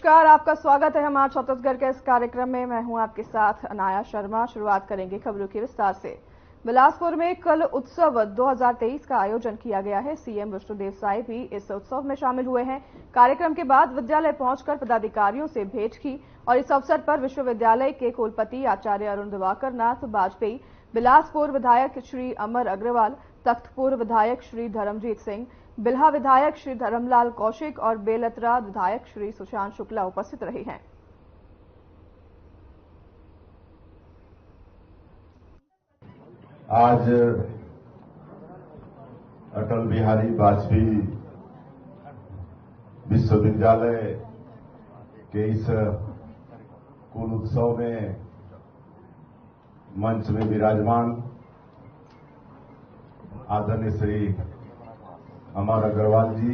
नमस्कार, आपका स्वागत है हमारे छत्तीसगढ़ के इस कार्यक्रम में। मैं हूं आपके साथ अनाया शर्मा। शुरुआत करेंगे खबरों के विस्तार से। बिलासपुर में कल उत्सव 2023 का आयोजन किया गया है। सीएम विष्णुदेव साय भी इस उत्सव में शामिल हुए हैं। कार्यक्रम के बाद विद्यालय पहुंचकर पदाधिकारियों से भेंट की और इस अवसर पर विश्वविद्यालय के कुलपति आचार्य अरुण दिवाकर नाथ वाजपेयी, बिलासपुर विधायक श्री अमर अग्रवाल, तख्तपुर विधायक श्री धर्मजीत सिंह, बिल्हा विधायक श्री धर्मलाल कौशिक और बेलतरा विधायक श्री सुशांत शुक्ला उपस्थित रहे हैं। आज अटल बिहारी वाजपेयी विश्वविद्यालय के इस कुल उत्सव में मंच में विराजमान आदरणीय श्री अमर अग्रवाल जी,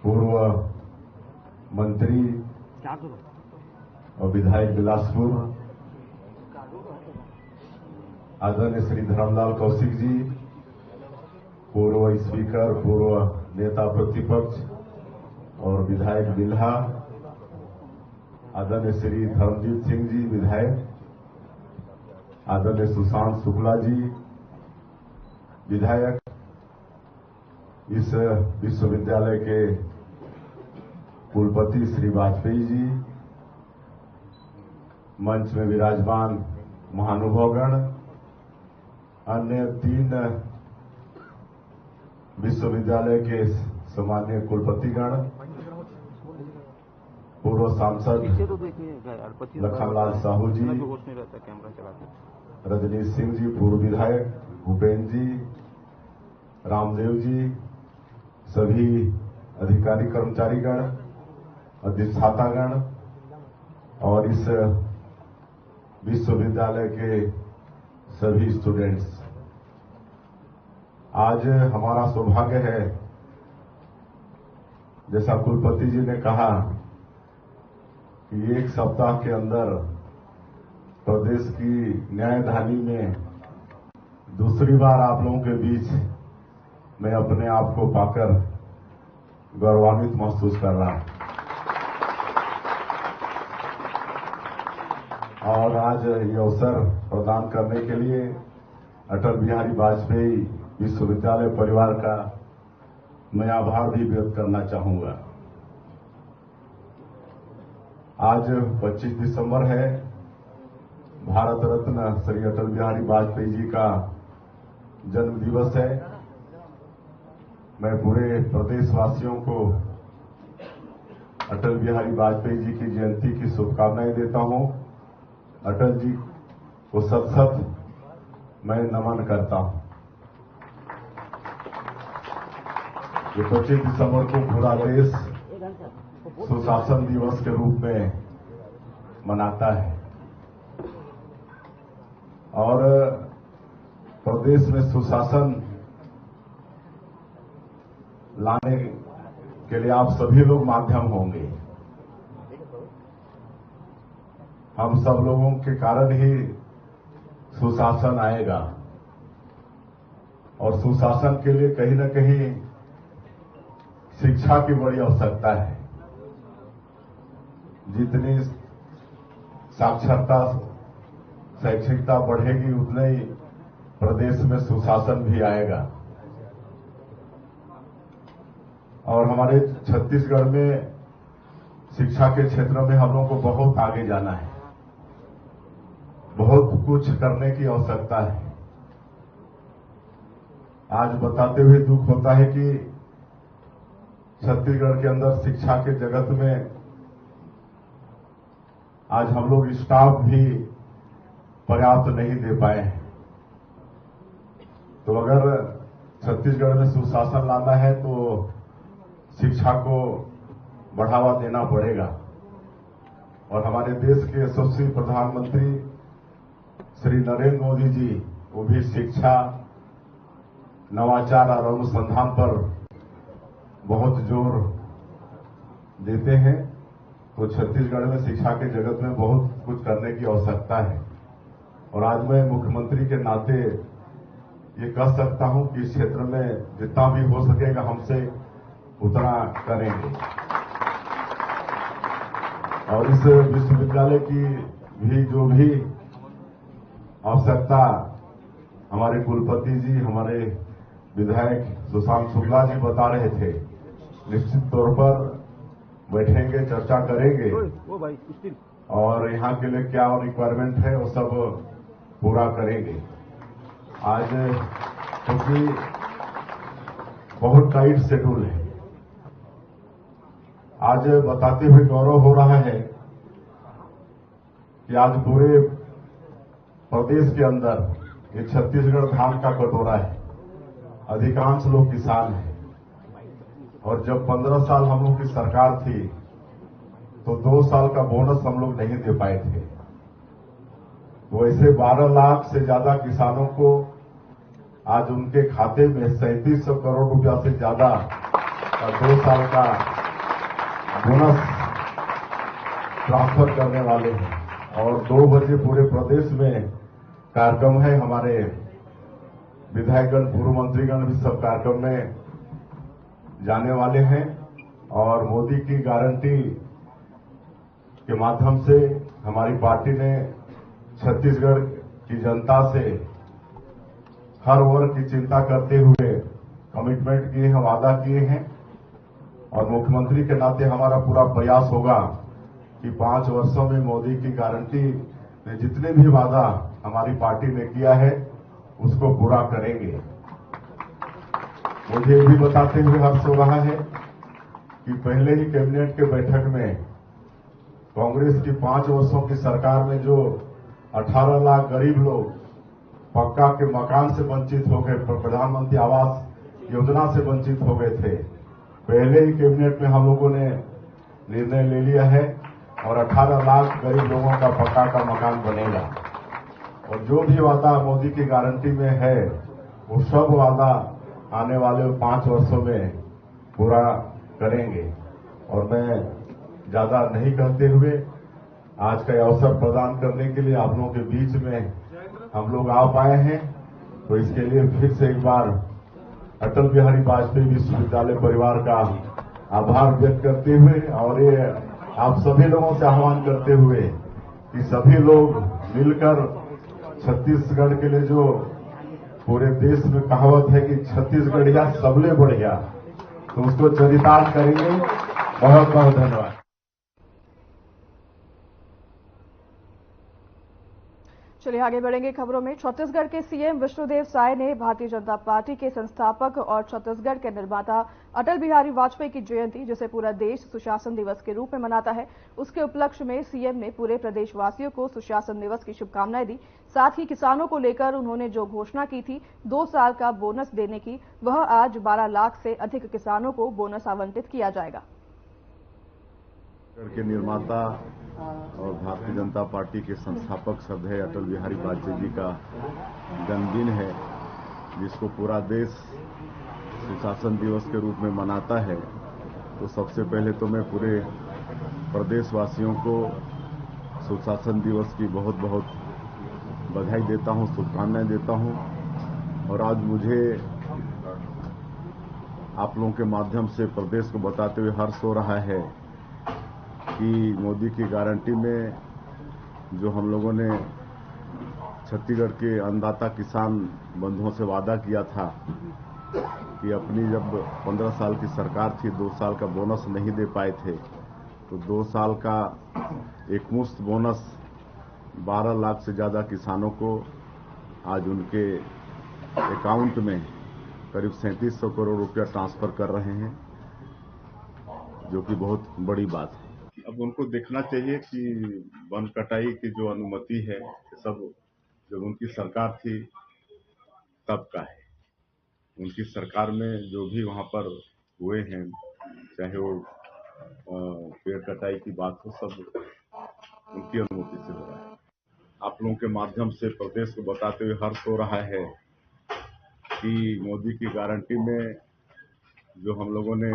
पूर्व मंत्री और विधायक बिलासपुर, आदरणीय श्री धर्मलाल कौशिक जी, पूर्व स्पीकर, पूर्व नेता प्रतिपक्ष और विधायक बिल्हा, आदरणीय श्री धर्मजीत सिंह जी विधायक, आदरणीय सुशांत शुक्ला जी विधायक, इस विश्वविद्यालय के कुलपति श्री वाजपेयी जी, मंच में विराजमान महानुभावगण, अन्य 3 विश्वविद्यालय के सम्माननीय कुलपतिगण, पूर्व सांसद लखनलाल साहू जी, रजनीश सिंह जी, पूर्व विधायक भूपेन्द्र जी, रामदेव जी, सभी अधिकारी कर्मचारीगण, अधिष्ठातागण और इस विश्वविद्यालय के सभी स्टूडेंट्स, आज हमारा सौभाग्य है, जैसा कुलपति जी ने कहा कि 1 सप्ताह के अंदर प्रदेश की न्यायधानी में दूसरी बार आप लोगों के बीच मैं अपने आप को पाकर गौरवान्वित महसूस कर रहा हूं। और आज ये अवसर प्रदान करने के लिए अटल बिहारी वाजपेयी विश्वविद्यालय परिवार का मैं आभार भी व्यक्त करना चाहूंगा। आज 25 दिसंबर है, भारत रत्न श्री अटल बिहारी वाजपेयी जी का जन्म दिवस है। मैं पूरे प्रदेशवासियों को अटल बिहारी वाजपेयी जी की जयंती की शुभकामनाएं देता हूं। अटल जी को सत मैं नमन करता हूं। ये 25 दिसंबर को पूरा देश सुशासन दिवस के रूप में मनाता है और प्रदेश में सुशासन लाने के लिए आप सभी लोग माध्यम होंगे। हम सब लोगों के कारण ही सुशासन आएगा और सुशासन के लिए कहीं न कहीं शिक्षा की बड़ी आवश्यकता है। जितनी साक्षरता, शैक्षिकता बढ़ेगी उतने ही प्रदेश में सुशासन भी आएगा। और हमारे छत्तीसगढ़ में शिक्षा के क्षेत्र में हम लोगों को बहुत आगे जाना है, बहुत कुछ करने की आवश्यकता है। आज बताते हुए दुख होता है कि छत्तीसगढ़ के अंदर शिक्षा के जगत में आज हम लोग स्टाफ भी पर्याप्त नहीं दे पाए हैं। तो अगर छत्तीसगढ़ में सुशासन लाना है तो शिक्षा को बढ़ावा देना पड़ेगा। और हमारे देश के यशस्वी प्रधानमंत्री श्री नरेंद्र मोदी जी वो भी शिक्षा, नवाचार और अनुसंधान पर बहुत जोर देते हैं। तो छत्तीसगढ़ में शिक्षा के जगत में बहुत कुछ करने की आवश्यकता है। और आज मैं मुख्यमंत्री के नाते ये कह सकता हूं कि इस क्षेत्र में जितना भी हो सकेगा हमसे उतना करेंगे। और इस विश्वविद्यालय की भी जो भी आवश्यकता हमारे कुलपति जी, हमारे विधायक सुशांत शुक्ला जी बता रहे थे, निश्चित तौर पर बैठेंगे, चर्चा करेंगे और यहाँ के लिए क्या रिक्वायरमेंट है वो सब पूरा करेंगे। आज क्योंकि बहुत टाइट शेड्यूल है, आज बताते हुए गौरव हो रहा है कि आज पूरे प्रदेश के अंदर ये छत्तीसगढ़ धान का कटोरा है। अधिकांश लोग किसान हैं और जब 15 साल हम लोग की सरकार थी तो 2 साल का बोनस हम लोग नहीं दे पाए थे। तो ऐसे 12 लाख से ज्यादा किसानों को आज उनके खाते में 3700 करोड़ रुपया से ज्यादा 2 साल का बोनस ट्रांसफर करने वाले हैं और 2 बजे पूरे प्रदेश में कार्यक्रम है। हमारे विधायकगण, पूर्व मंत्रीगण भी सब कार्यक्रम में जाने वाले हैं और मोदी की गारंटी के माध्यम से हमारी पार्टी ने छत्तीसगढ़ की जनता से हर वर्ग की चिंता करते हुए कमिटमेंट किए हैं, वादा किए हैं और मुख्यमंत्री के नाते हमारा पूरा प्रयास होगा कि 5 वर्षों में मोदी की गारंटी में जितने भी वादा हमारी पार्टी ने किया है उसको पूरा करेंगे। मुझे ये भी बताते हुए हर्ष हो रहा है कि पहले ही कैबिनेट के बैठक में कांग्रेस की 5 वर्षों की सरकार में जो 18 लाख गरीब लोग पक्का के मकान से वंचित हो गए, प्रधानमंत्री आवास योजना से वंचित हो गए थे, पहले ही कैबिनेट में हम लोगों ने निर्णय ले लिया है और 18 लाख गरीब लोगों का पक्का का मकान बनेगा। और जो भी वादा मोदी की गारंटी में है वो सब वादा आने वाले 5 वर्षों में पूरा करेंगे। और मैं ज्यादा नहीं कहते हुए आज का अवसर प्रदान करने के लिए आप लोगों के बीच में हम लोग आ पाए हैं, तो इसके लिए फिर से एक बार अटल बिहारी वाजपेयी विश्वविद्यालय परिवार का आभार व्यक्त करते हुए और ये आप सभी लोगों से आह्वान करते हुए कि सभी लोग मिलकर छत्तीसगढ़ के लिए जो पूरे देश में कहावत है कि छत्तीसगढ़िया सबले बढ़िया, तो उसको चरितार्थ करेंगे। बहुत बहुत धन्यवाद। चलिए आगे बढ़ेंगे खबरों में। छत्तीसगढ़ के सीएम विष्णुदेव साय ने भारतीय जनता पार्टी के संस्थापक और छत्तीसगढ़ के निर्माता अटल बिहारी वाजपेयी की जयंती, जिसे पूरा देश सुशासन दिवस के रूप में मनाता है, उसके उपलक्ष्य में सीएम ने पूरे प्रदेशवासियों को सुशासन दिवस की शुभकामनाएं दी। साथ ही किसानों को लेकर उन्होंने जो घोषणा की थी 2 साल का बोनस देने की, वह आज 12 लाख से अधिक किसानों को बोनस आवंटित किया जाएगा। के निर्माता और भारतीय जनता पार्टी के संस्थापक श्रद्धेय अटल बिहारी वाजपेयी जी का जन्मदिन है, जिसको पूरा देश सुशासन दिवस के रूप में मनाता है। तो सबसे पहले तो मैं पूरे प्रदेशवासियों को सुशासन दिवस की बहुत बहुत बधाई देता हूं, शुभकामनाएं देता हूं। और आज मुझे आप लोगों के माध्यम से प्रदेश को बताते हुए हर्ष हो रहा है कि मोदी की गारंटी में जो हम लोगों ने छत्तीसगढ़ के अन्नदाता किसान बंधुओं से वादा किया था कि अपनी जब 15 साल की सरकार थी 2 साल का बोनस नहीं दे पाए थे, तो 2 साल का एकमुश्त बोनस 12 लाख से ज्यादा किसानों को आज उनके अकाउंट में करीब 3700 करोड़ रुपया ट्रांसफर कर रहे हैं, जो कि बहुत बड़ी बात है। अब उनको देखना चाहिए कि वन कटाई की जो अनुमति है सब जब उनकी सरकार थी तब का है। उनकी सरकार में जो भी वहां पर हुए हैं, चाहे वो पेड़ कटाई की बात हो, सब उनकी अनुमति से हो रहा है। आप लोगों के माध्यम से प्रदेश को बताते हुए हर्ष हो रहा है कि मोदी की गारंटी में जो हम लोगों ने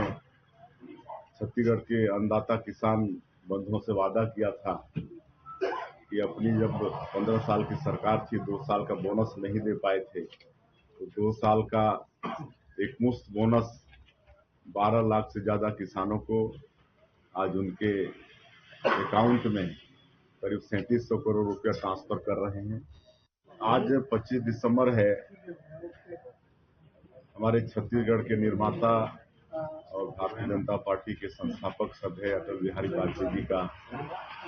छत्तीसगढ़ के अन्नदाता किसान बंधुओं से वादा किया था कि अपनी जब 15 साल की सरकार थी 2 साल का बोनस नहीं दे पाए थे, तो 2 साल का एकमुश्त बोनस 12 लाख से ज्यादा किसानों को आज उनके अकाउंट में करीब 3700 करोड़ रुपया ट्रांसफर कर रहे हैं। आज 25 दिसंबर है। हमारे छत्तीसगढ़ के निर्माता और भारतीय जनता पार्टी के संस्थापक सभ्य अटल बिहारी वाजपेयी जी का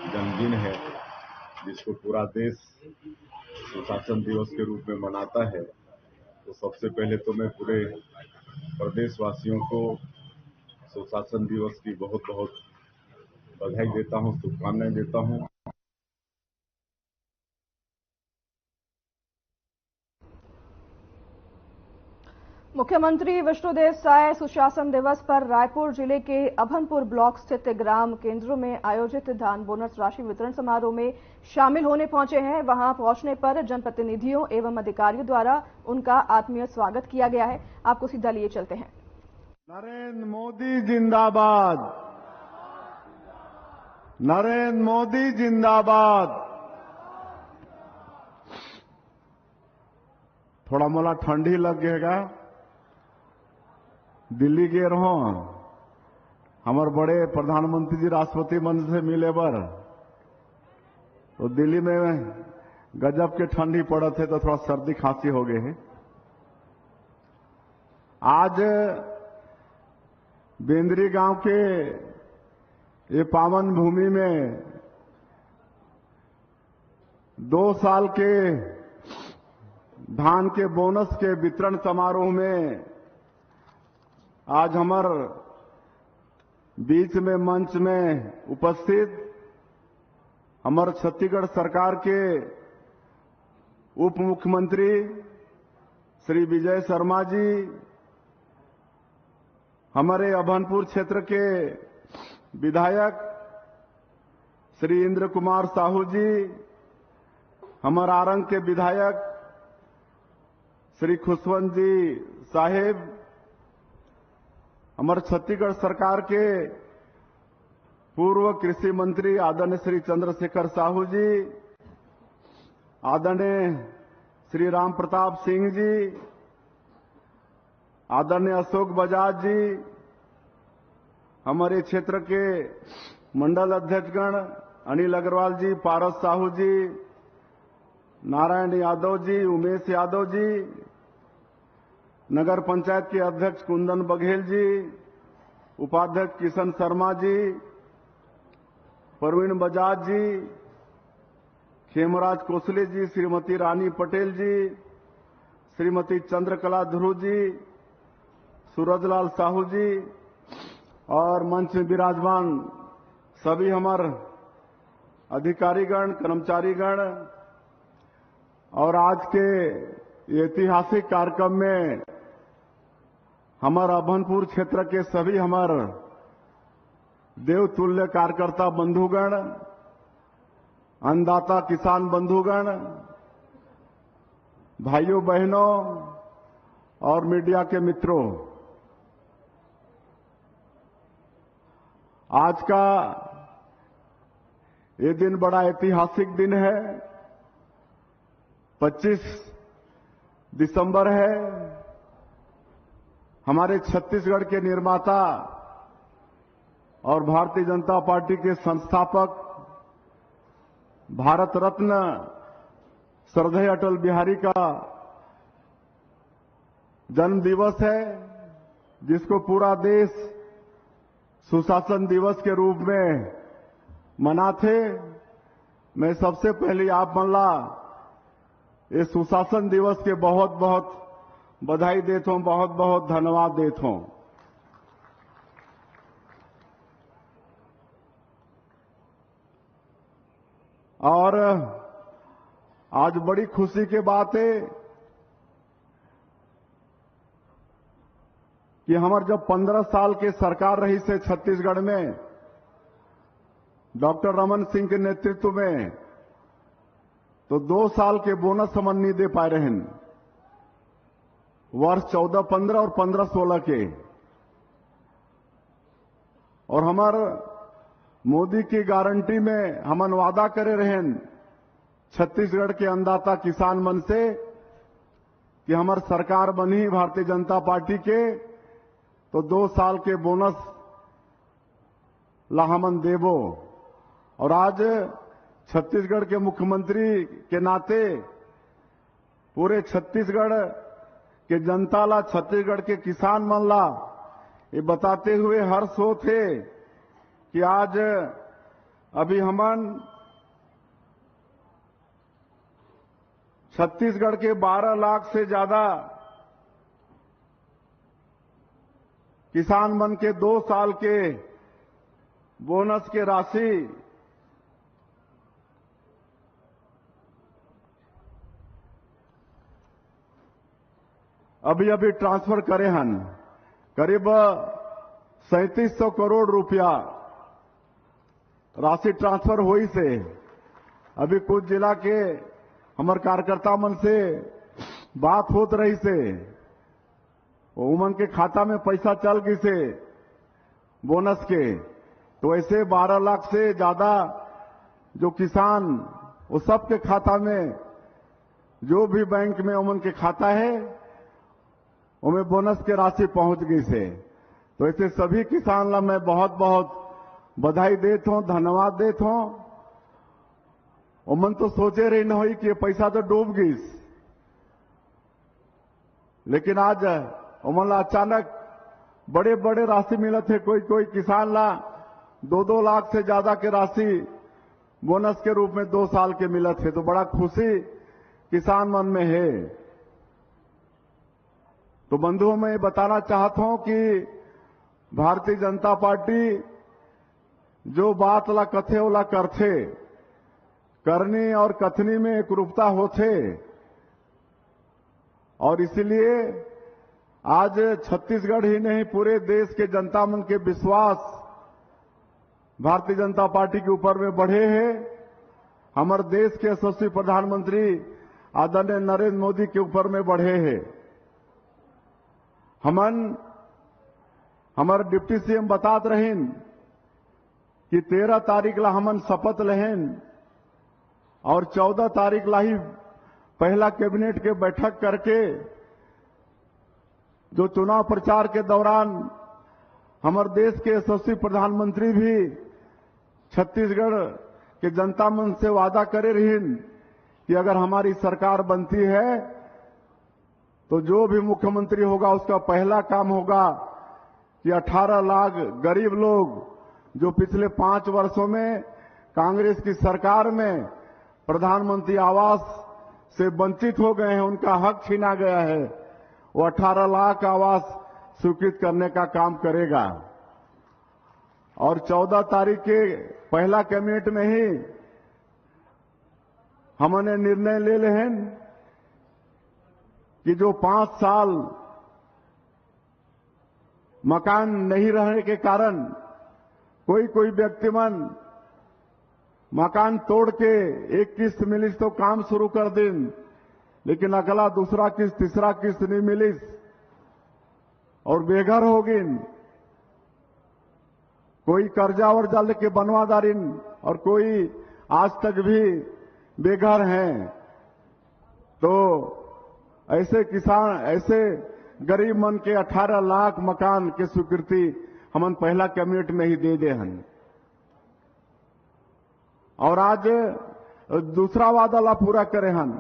जन्मदिन है, जिसको पूरा देश सुशासन दिवस के रूप में मनाता है। तो सबसे पहले तो मैं पूरे प्रदेशवासियों को सुशासन दिवस की बहुत बहुत बधाई देता हूं, शुभकामनाएं देता हूं। मुख्यमंत्री विष्णुदेव साय सुशासन दिवस पर रायपुर जिले के अभनपुर ब्लॉक स्थित ग्राम केंद्रों में आयोजित धान बोनस राशि वितरण समारोह में शामिल होने पहुंचे हैं। वहां पहुंचने पर जनप्रतिनिधियों एवं अधिकारियों द्वारा उनका आत्मीय स्वागत किया गया है। आपको सीधा लिए चलते हैं। नरेंद्र मोदी जिंदाबाद, नरेंद्र मोदी जिंदाबाद। थोड़ा मोला ठंडी लग गएगा, दिल्ली गए रहो, हमारे बड़े प्रधानमंत्री जी राष्ट्रपति मंच से मिले बर, तो दिल्ली में गजब के ठंडी पड़े थे, तो थोड़ा सर्दी खांसी हो गए है। आज बेंद्री गांव के ये पावन भूमि में 2 साल के धान के बोनस के वितरण समारोह में आज हमार बीच में मंच में उपस्थित हमार छत्तीसगढ़ सरकार के उप मुख्यमंत्री श्री विजय शर्मा जी, हमारे अभनपुर क्षेत्र के विधायक श्री इंद्र कुमार साहू जी, हमारे आरंग के विधायक श्री खुशवंत जी साहेब, हमारे छत्तीसगढ़ सरकार के पूर्व कृषि मंत्री आदरणीय श्री चंद्रशेखर साहू जी, आदरणीय श्री राम प्रताप सिंह जी, आदरणीय अशोक बजाज जी, हमारे क्षेत्र के मंडल अध्यक्षगण अनिल अग्रवाल जी, पारस साहू जी, नारायण यादव जी, उमेश यादव जी, नगर पंचायत के अध्यक्ष कुंदन बघेल जी, उपाध्यक्ष किशन शर्मा जी, प्रवीण बजाज जी, खेमराज कोसले जी, श्रीमती रानी पटेल जी, श्रीमती चंद्रकला ध्रुव जी, सूरजलाल साहू जी और मंच में विराजमान सभी हमारे अधिकारीगण, कर्मचारीगण और आज के ऐतिहासिक कार्यक्रम में हमारा अभनपुर क्षेत्र के सभी हमारे देवतुल्य कार्यकर्ता बंधुगण, अन्नदाता किसान बंधुगण, भाइयों बहनों और मीडिया के मित्रों, आज का ये दिन बड़ा ऐतिहासिक दिन है। 25 दिसंबर है। हमारे छत्तीसगढ़ के निर्माता और भारतीय जनता पार्टी के संस्थापक भारत रत्न श्रद्धेय अटल बिहारी का जन्म दिवस है, जिसको पूरा देश सुशासन दिवस के रूप में मनाते। मैं सबसे पहले आप मल्ला इस सुशासन दिवस के बहुत बहुत बधाई देता हूं, बहुत बहुत धन्यवाद देता हूं। और आज बड़ी खुशी की बात है कि हमारे जब 15 साल के सरकार रही से छत्तीसगढ़ में डॉक्टर रमन सिंह के नेतृत्व में, तो 2 साल के बोनस हम नहीं दे पाए रहे हैं, वर्ष 14-15 और 15-16 के। और हमारे मोदी की गारंटी में हमन वादा करे रहे छत्तीसगढ़ के अन्नदाता किसान मन से कि हमार सरकार बनी भारतीय जनता पार्टी के, तो 2 साल के बोनस ला हमन देबो। और आज छत्तीसगढ़ के मुख्यमंत्री के नाते पूरे छत्तीसगढ़ के जनता ला, छत्तीसगढ़ के किसान मन ला ये बताते हुए हर्ष होत है कि आज अभी हमन छत्तीसगढ़ के 12 लाख से ज्यादा किसान मन के 2 साल के बोनस के राशि अभी अभी ट्रांसफर करे हन। करीब 3700 करोड़ रुपया राशि ट्रांसफर हुई से अभी कुछ जिला के हमार कार्यकर्ता मन से बात होत रही से उमन के खाता में पैसा चल गई से बोनस के, तो ऐसे 12 लाख से ज्यादा जो किसान वो सब के खाता में, जो भी बैंक में उमन के खाता है उनमें बोनस के राशि पहुंच गई से। तो ऐसे सभी किसान ला मैं बहुत बहुत बधाई देता हूं, धन्यवाद देता हूं। उमन तो सोचे रही न हुई कि ये पैसा तो डूब गई, लेकिन आज उमन ला अचानक बड़े बड़े राशि मिला थे। कोई कोई किसान ला 2-2 लाख से ज्यादा के राशि बोनस के रूप में 2 साल के मिला थे, तो बड़ा खुशी किसान मन में है। तो बंधुओं मैं ये बताना चाहता हूं कि भारतीय जनता पार्टी जो बात ला कथे ओला करथे, करनी और कथनी में एकरूपता होथे, और इसलिए आज छत्तीसगढ़ ही नहीं पूरे देश के जनता मन के विश्वास भारतीय जनता पार्टी के ऊपर में बढ़े हैं। हमारे देश के यशस्वी प्रधानमंत्री आदरणीय नरेंद्र मोदी के ऊपर में बढ़े हैं। हमारे डिप्टी सीएम बतात रहें कि 13 तारीख ला हमन शपथ लेहन और 14 तारीख ला ही पहला कैबिनेट के बैठक करके जो चुनाव प्रचार के दौरान हमारे देश के यशस्वी प्रधानमंत्री भी छत्तीसगढ़ के जनता मन से वादा करे रहीन कि अगर हमारी सरकार बनती है तो जो भी मुख्यमंत्री होगा उसका पहला काम होगा कि 18 लाख गरीब लोग जो पिछले 5 वर्षों में कांग्रेस की सरकार में प्रधानमंत्री आवास से वंचित हो गए हैं, उनका हक छीना गया है, वो 18 लाख आवास स्वीकृत करने का काम करेगा। और 14 तारीख के पहला कैबिनेट में ही हमने निर्णय ले ले हैं कि जो 5 साल मकान नहीं रहने के कारण कोई कोई व्यक्ति मन मकान तोड़ के एक किस्त मिलिस तो काम शुरू कर दिन, लेकिन अगला दूसरा किस्त तीसरा किस्त नहीं मिलिस और बेघर हो गिन, कोई कर्जा वर्जा लेके बनवा दारिन और कोई आज तक भी बेघर हैं। तो ऐसे किसान, ऐसे गरीब मन के 18 लाख मकान के स्वीकृति हमन पहला कैबिनेट में ही दे दे हन। और आज दूसरा वादा ला पूरा करे हन।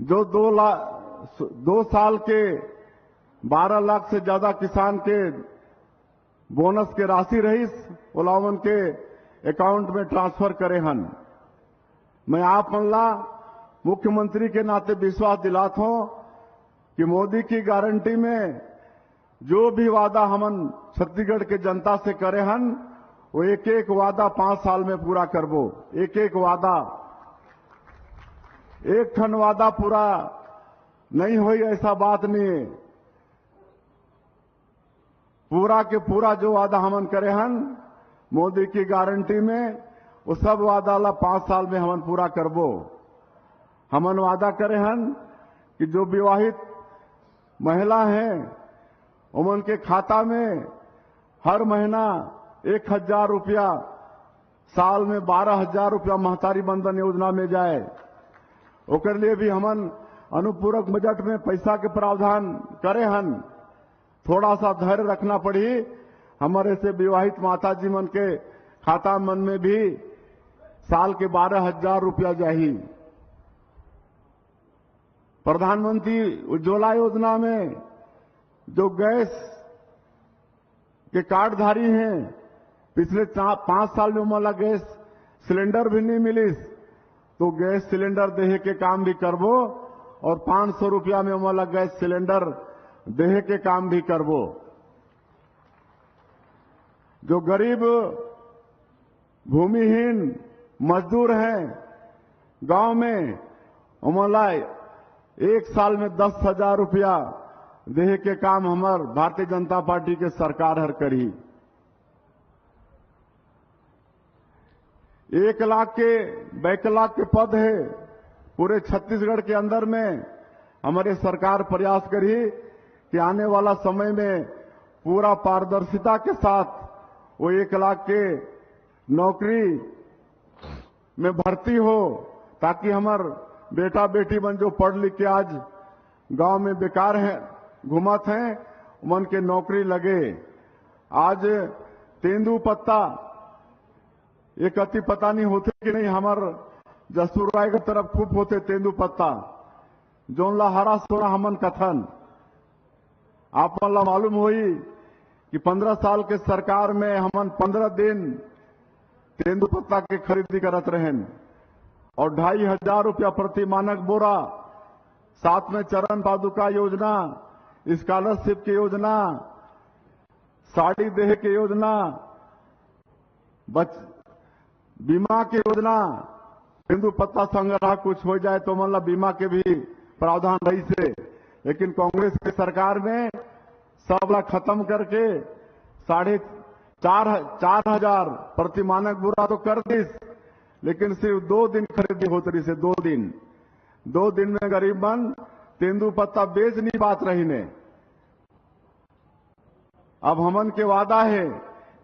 जो 2 साल के 12 लाख से ज्यादा किसान के बोनस के राशि रहीस ओलावन के अकाउंट में ट्रांसफर करे हन। मैं आप मन ला मुख्यमंत्री के नाते विश्वास दिलाता हूं कि मोदी की गारंटी में जो भी वादा हमन छत्तीसगढ़ के जनता से करे हन वो एक एक वादा 5 साल में पूरा करबो। एक एक वादा, एक ठन वादा पूरा नहीं होई ऐसा बात नहीं है। पूरा के पूरा जो वादा हमन करे हन मोदी की गारंटी में वो सब वादा ला 5 साल में हमन पूरा करबो। हमन वादा करे हन कि जो विवाहित महिला हैं उमन के खाता में हर महीना 1000 रुपया, साल में 12,000 रुपया महतारी बंधन योजना में जाए। ओकर लिए भी हमन अनुपूरक बजट में पैसा के प्रावधान करे हन। थोड़ा सा धैर्य रखना पड़ी। हमारे से विवाहित माता जी मन के खाता मन में भी साल के 12,000 रुपया जाही। प्रधानमंत्री उज्ज्वला योजना में जो गैस के कार्डधारी हैं, पिछले 5 साल में मला गैस सिलेंडर भी नहीं मिली, तो गैस सिलेंडर देहे के काम भी करबो और 500 रुपया में मला गैस सिलेंडर देहे के काम भी करबो। जो गरीब भूमिहीन मजदूर हैं गांव में, मला 1 साल में 10,000 रुपया देहे के काम हमार भारतीय जनता पार्टी के सरकार हर करी। 1 लाख के बैकलाग के पद है पूरे छत्तीसगढ़ के अंदर में। हमारे सरकार प्रयास करी कि आने वाला समय में पूरा पारदर्शिता के साथ वो 1 लाख के नौकरी में भर्ती हो, ताकि हमार बेटा बेटी बन जो पढ़ लिख के आज गांव में बेकार हैं घुमत हैं, मन के नौकरी लगे। आज तेंदुपत्ता एक अति पता नहीं होते कि नहीं, हमार जसूराय की तरफ खूब होते तेंदुपत्ता, जोनला हरा सोना हमन कथन। आप मला मालूम होई कि 15 साल के सरकार में हमन 15 दिन तेंदुपत्ता के खरीदी करत रहें और 2,500 रुपया प्रति मानक बोरा, साथ में चरण पादुका योजना, स्कॉलरशिप की योजना, साड़ी देह की योजना, बीमा की योजना, तेंदुपत्ता संग्रह कुछ हो जाए तो मतलब बीमा के भी प्रावधान रही से, लेकिन कांग्रेस की सरकार ने सब ला खत्म करके 4,500 प्रति मानक बोरा तो कर दी, लेकिन सिर्फ 2 दिन खरीदी होती रही से 2 दिन में गरीब मन तेंदुपत्ता बेच नहीं बात रही ने। अब हमन के वादा है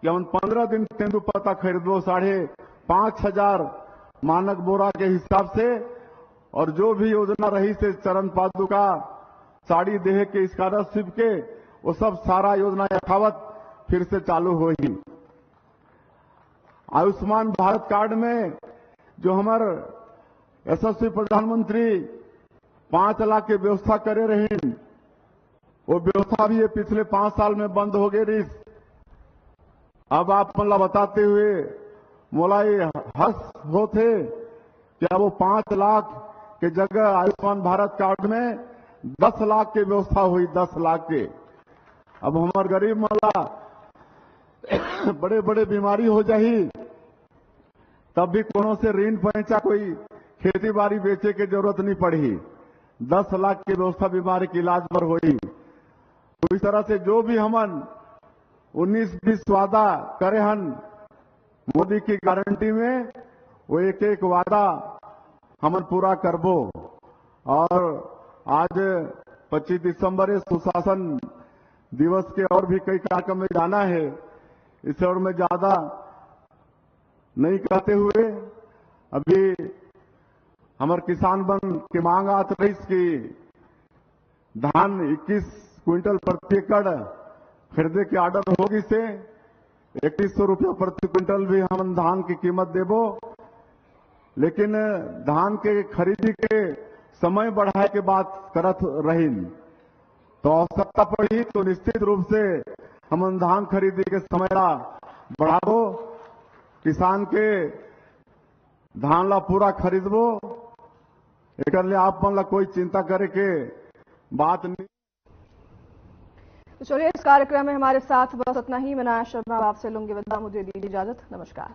कि हम 15 दिन तेंदुपत्ता खरीदो 5,500 मानक बोरा के हिसाब से, और जो भी योजना रही से चरण पादुका, साड़ी देह के, स्कॉलरशिप के, वो सब सारा योजना यथावत फिर से चालू होगी। आयुष्मान भारत कार्ड में जो हमारे यशस्वी प्रधानमंत्री 5 लाख की व्यवस्था करे रही, वो व्यवस्था भी ये पिछले 5 साल में बंद हो गई रही। अब आप मतलब बताते हुए मोला ये हर्ष होते कि अब वो 5 लाख के जगह आयुष्मान भारत कार्ड में 10 लाख की व्यवस्था हुई, 10 लाख के। अब हमारे गरीब मला बड़े बड़े बीमारी हो जाही, तब भी कोनो से ऋण पैसा कोई खेती बाड़ी बेचे के जरूरत नहीं पड़ी, 10 लाख की व्यवस्था बीमारी के इलाज पर हुई। तो इस तरह से जो भी हमन 19-20 वादा करे हन मोदी की गारंटी में, वो एक वादा हमन पूरा करबो। और आज 25 दिसंबर है, सुशासन दिवस के और भी कई कार्यक्रम में जाना है, इस और में ज्यादा नहीं कहते हुए अभी हमारे किसान बन की मांग आत रही कि धान 21 क्विंटल प्रति एकड़ खरीदे के आर्डर होगी से 3100 रुपया प्रति क्विंटल भी हम धान की कीमत देबो, लेकिन धान के खरीदी के समय बढ़ाए के बात करत रही, तो आवश्यकता पड़ी तो निश्चित रूप से हम धान खरीदी के समय ला बढ़ाबो, किसान के धान ला पूरा खरीदबो। एक लिए आप मन ला कोई चिंता करे के बात नहीं। तो चलिए, इस कार्यक्रम में हमारे साथ बस इतना ही। मैं अनाया शर्मा आपसे लूंगी विदा, मुझे दीजिए इजाजत। नमस्कार।